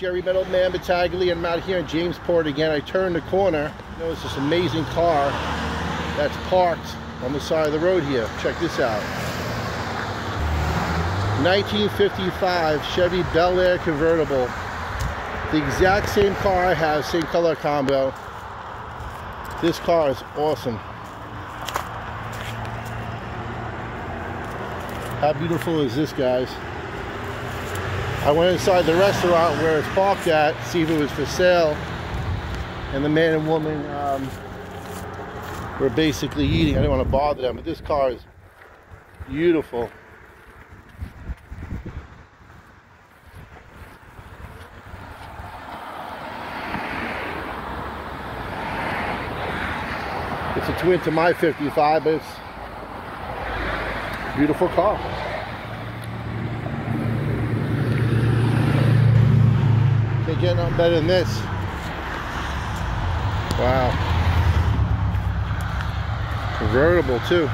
Jerry Metalman Battaglia, and I'm out here in Jamesport again. I turned the corner. Notice this amazing car that's parked on the side of the road here. Check this out. 1955 Chevy Bel Air convertible. The exact same car I have, same color combo. This car is awesome. How beautiful is this, guys? I went inside the restaurant where it's parked at, see if it was for sale, and the man and woman were basically eating. I didn't want to bother them, but this car is beautiful. It's a twin to my 55, but it's a beautiful car. Can't get nothing better than this. Wow. Convertible too.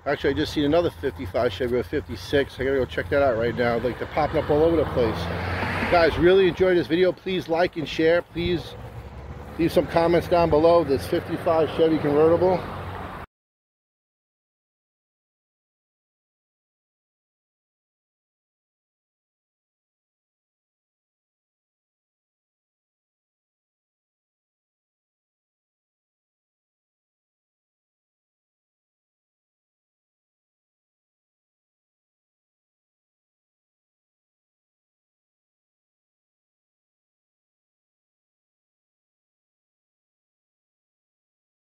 Actually, I just seen another 55 Chevy, 56. I gotta go check that out right now. Like, they're popping up all over the place. Guys, really enjoyed this video. Please like and share. Please leave some comments down below. This 55 Chevy convertible.